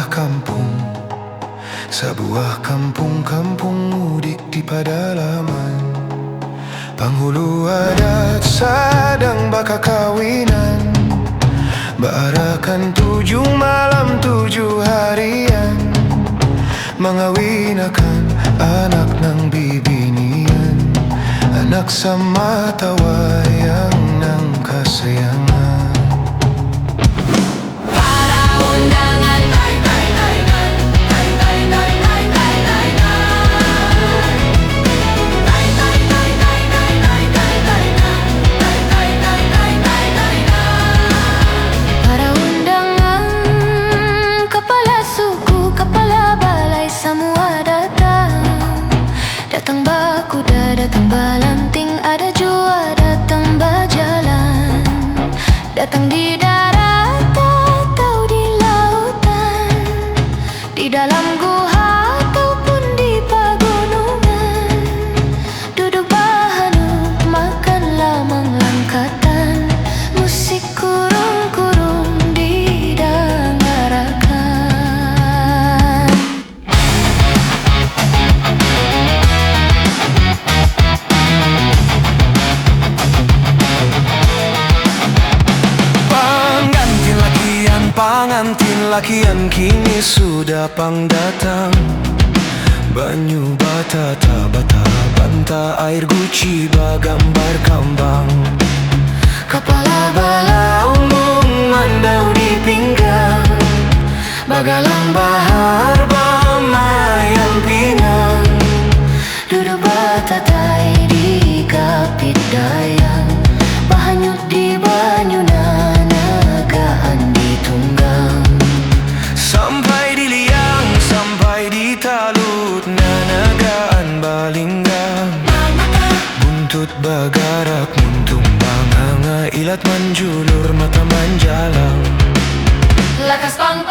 sebuah kampung, sebuah kampung-kampung mudik di pedalaman. Penghulu adat sedang bakal kawinan, barakan 7 malam 7 harian, mengawinakan anak nang bibinian, anak sama tawayang nang kasayangan. Datang bakuda, datang balanting, ada jua datang bajalan. Datang di darat atau di lautan, di dalam gua ataupun di pegunungan. Duduk bahanuk, makan lamang langkatan, musik kurung-kurung didengarakan. Pengantin lakian kini sudah pang datang, banyu bata bata banta air guci bagambar kambang. Kepala bala umbung mandau di pinggang, bagalang bahar bamayang pinang. Duduk batatai di kapit dayang, bahanyut di banyunan nagaan di tunggang. Sampai di liang, sampai di talut nanagaan balinggang. Buntut bagarak muntung banganga, ilat manjulur mata manjalang. Lakas pang